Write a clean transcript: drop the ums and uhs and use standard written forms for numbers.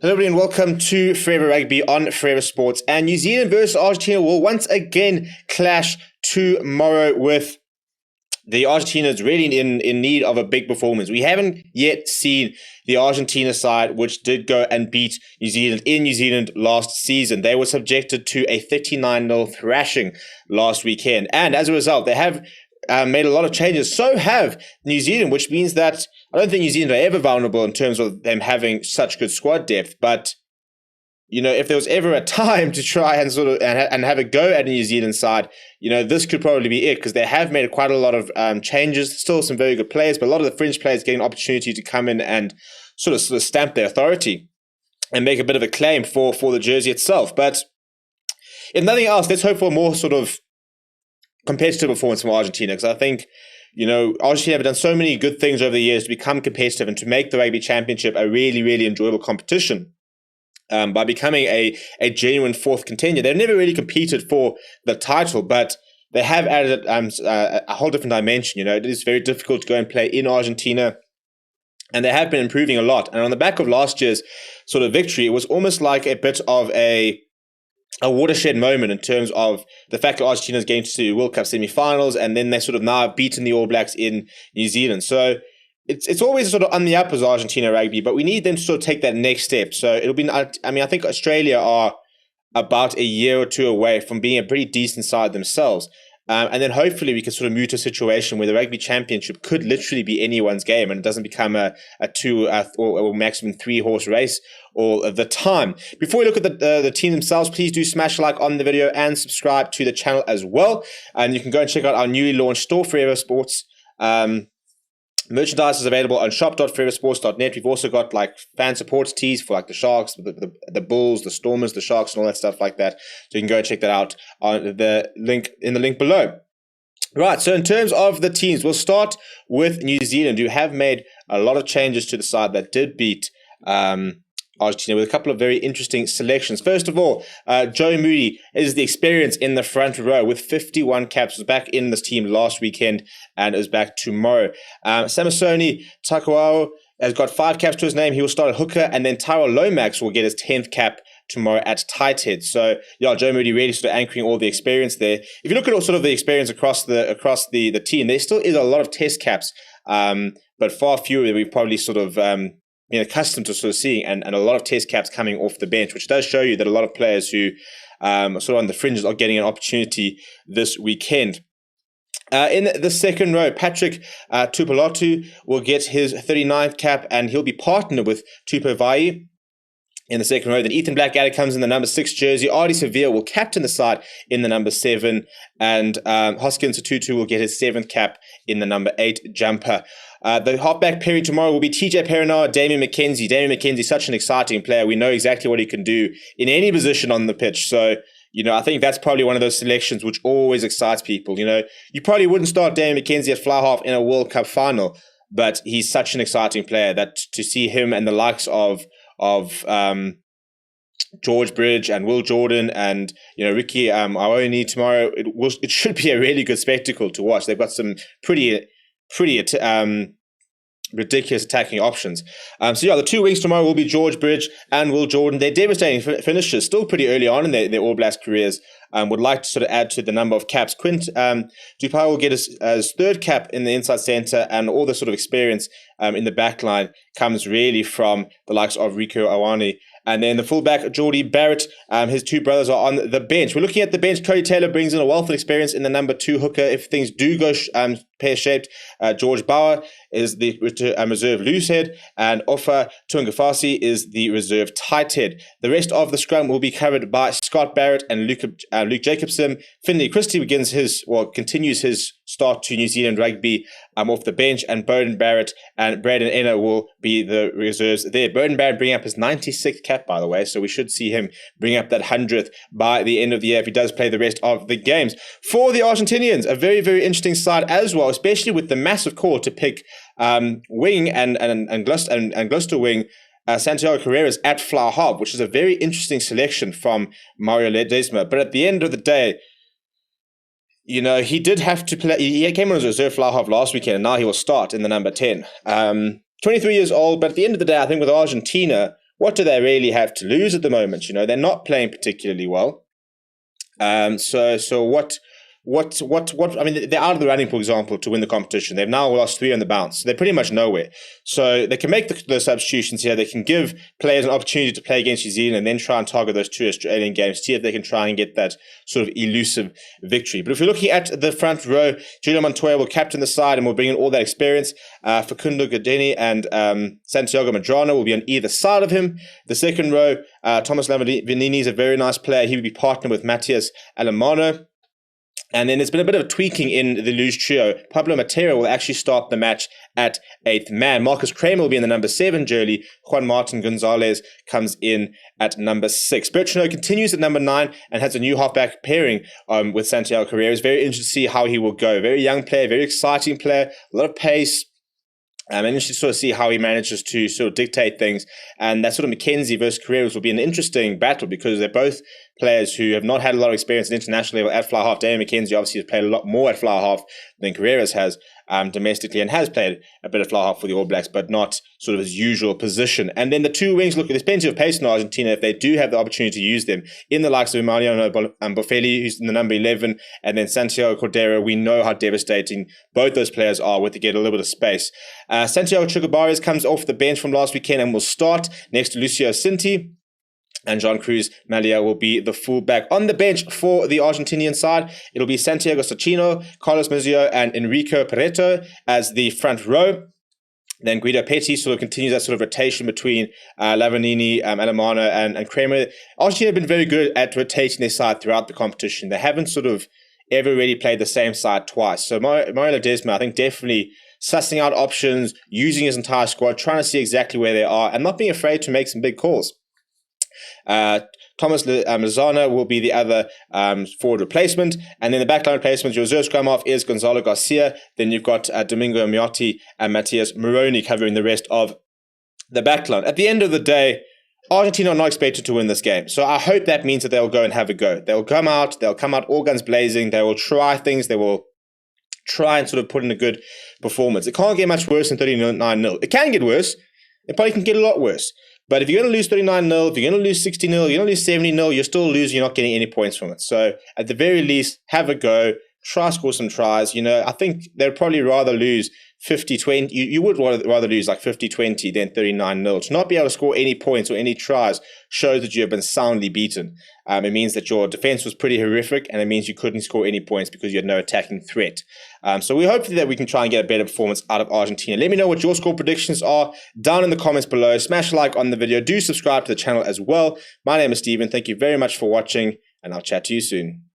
Hello everybody and welcome to Forever Rugby on Forever Sports. And New Zealand versus Argentina will once again clash tomorrow with the Argentina's really in need of a big performance. We haven't yet seen the Argentina side, which did go and beat New Zealand in New Zealand last season. They were subjected to a 39-0 thrashing last weekend. And as a result, they have made a lot of changes. So have New Zealand, which means that I don't think New Zealand are ever vulnerable in terms of them having such good squad depth. But, you know, if there was ever a time to try and sort of and have a go at a New Zealand side, you know, this could probably be it, because they have made quite a lot of changes. Still some very good players, but a lot of the fringe players getting an opportunity to come in and sort of stamp their authority and make a bit of a claim for the jersey itself. But if nothing else, let's hope for a more sort of competitive performance from Argentina, because I think, you know, Argentina have done so many good things over the years to become competitive and to make the Rugby Championship a really, really enjoyable competition by becoming a genuine fourth contender. They've never really competed for the title, but they have added a whole different dimension. You know, it is very difficult to go and play in Argentina, and they have been improving a lot. And on the back of last year's sort of victory, it was almost like a bit of a watershed moment in terms of the fact that Argentina is getting to World Cup semi-finals, and then they sort of now beaten the All Blacks in New Zealand. So it's always sort of on the up as Argentina rugby, but we need them to sort of take that next step. So it'll be, I mean, I think Australia are about a year or two away from being a pretty decent side themselves. And then hopefully we can sort of move to a situation where the Rugby Championship could literally be anyone's game, and it doesn't become a two or maximum 3-horse race all of the time. Before we look at the team themselves, please do smash a like on the video and subscribe to the channel as well. And you can go and check out our newly launched store, Forever Sports. Merchandise is available on shop.foreversports.net. We've also got like fan support tees for like the Sharks, the Bulls, the Stormers, the Sharks, and all that stuff like that. So you can go and check that out on the link below. Right, so in terms of the teams, we'll start with New Zealand, who have made a lot of changes to the side that did beat Argentina with a couple of very interesting selections. First of all, Joe Moody is the experience in the front row with 51 caps. Was back in this team last weekend and is back tomorrow. Samisoni Takuao has got 5 caps to his name. He will start at hooker, and then Tyrell Lomax will get his 10th cap tomorrow at tight head. So yeah, Joe Moody really sort of anchoring all the experience there. If you look at all sort of the experience across the team, there still is a lot of test caps, but far fewer than we've probably sort of accustomed to sort of seeing, and a lot of test caps coming off the bench, which does show you that a lot of players who are sort of on the fringes are getting an opportunity this weekend. In the second row, Patrick Tupolotu will get his 39th cap, and he'll be partnered with Tupo Vai in the second row. Then Ethan Blackadder comes in the number 6 jersey. Artie Sevilla will captain the side in the number 7, and Hoskins Tutu will get his 7th cap in the number 8 jumper. The halfback pairing tomorrow will be TJ Perinara, Damien McKenzie. Damien McKenzie is such an exciting player. We know exactly what he can do in any position on the pitch. So, you know, I think that's probably one of those selections which always excites people. You know, you probably wouldn't start Damien McKenzie at fly half in a World Cup final, but he's such an exciting player that to see him and the likes of George Bridge and Will Jordan and, you know, Ricky Ioni tomorrow, it should be a really good spectacle to watch. They've got some pretty ridiculous attacking options. So yeah, the 2 wings tomorrow will be George Bridge and Will Jordan. They're devastating finishers, still pretty early on in their All Blacks careers. Would like to sort of add to the number of caps. Quint Dupai will get his 3rd cap in the inside centre, and all the sort of experience in the back line comes really from the likes of Rico Awani. And then the fullback, Geordie Barrett, his 2 brothers are on the bench. We're looking at the bench. Cody Taylor brings in a wealth of experience in the number 2 hooker. If things do go pear-shaped, George Bauer is the reserve loosehead, and Ofa Tuangafasi is the reserve tight head. The rest of the scrum will be covered by Scott Barrett and Luke Jacobson. Finlay Christie continues his start to New Zealand rugby off the bench, and Bowden Barrett and Braden Enna will be the reserves there. Bowden Barrett bringing up his 96th cap, by the way, so we should see him bring up that 100th by the end of the year if he does play the rest of the games. For the Argentinians, a very, very interesting side as well, especially with the massive call to pick wing and Gloucester wing Santiago Carreras at fly half, which is a very interesting selection from Mario Ledesma. But at the end of the day, you know, he did have to play. He came on as a reserve fly half last weekend, and now he will start in the number 10. 23 years old, but at the end of the day, I think with Argentina, what do they really have to lose at the moment? You know, they're not playing particularly well. So what? I mean, they're out of the running, for example, to win the competition. They've now lost 3 on the bounce. So they're pretty much nowhere. So they can make the substitutions here. They can give players an opportunity to play against New Zealand and then try and target those 2 Australian games, see if they can try and get that sort of elusive victory. But if you're looking at the front row, Julian Montoya will captain the side and will bring in all that experience. Facundo Godini and Santiago Madrano will be on either side of him. The second row, Thomas Lavanini is a very nice player. He will be partnered with Matthias Alemano. And then there's been a bit of a tweaking in the Luge trio. Pablo Matera will actually start the match at 8th man. Marcus Kramer will be in the number 7 jersey. Juan Martin Gonzalez comes in at number 6. Bertrand continues at number 9 and has a new halfback pairing with Santiago Carrera. It's very interesting to see how he will go. Very young player, very exciting player, a lot of pace. And interesting to sort of see how he manages to sort of dictate things. And that sort of McKenzie versus Carreras will be an interesting battle because they're both players who have not had a lot of experience at international level at fly half. Daniel McKenzie obviously has played a lot more at fly half than Carreras has domestically and has played a bit of fly half for the All Blacks, but not sort of his usual position. And then the 2 wings, look, there's plenty of pace in Argentina if they do have the opportunity to use them. In the likes of Mariano Boffelli, who's in the number 11, and then Santiago Cordero, we know how devastating both those players are with to get a little bit of space. Santiago Chugabares comes off the bench from last weekend and will start next to Lucio Cinti. And John Cruz Malia will be the fullback. On the bench for the Argentinian side, it'll be Santiago Sacchino, Carlos Mezio, and Enrico Pareto as the front row. Then Guido Petty sort of continues that sort of rotation between Lavanini, Alemano, and Kramer. Argentina have been very good at rotating their side throughout the competition. They haven't sort of ever really played the same side twice. So Mario Ledesma, I think, definitely sussing out options, using his entire squad, trying to see exactly where they are, and not being afraid to make some big calls. Thomas Lozano will be the other forward replacement, and then the backline replacement, your reserve scrum half is Gonzalo Garcia. Then you've got Domingo Miotti and Matias Moroni covering the rest of the backline. At the end of the day, Argentina are not expected to win this game, so I hope that means that they'll go and have a go. They'll come out all guns blazing. They will try things. They will try and sort of put in a good performance. It can't get much worse than 39-0. It can get worse. It probably can get a lot worse. But if you're going to lose 39-0, if you're going to lose 60-0, you're going to lose 70-0, you're still losing, you're not getting any points from it. So at the very least, have a go, try score some tries. You know, I think they'd probably rather lose 50-20. You would rather lose like 50-20 than 39-0. To not be able to score any points or any tries shows that you have been soundly beaten. It means that your defense was pretty horrific, and it means you couldn't score any points because you had no attacking threat. So we hope that we can try and get a better performance out of Argentina. Let me know what your score predictions are down in the comments below. Smash a like on the video. Do subscribe to the channel as well. My name is Steven. Thank you very much for watching, and I'll chat to you soon.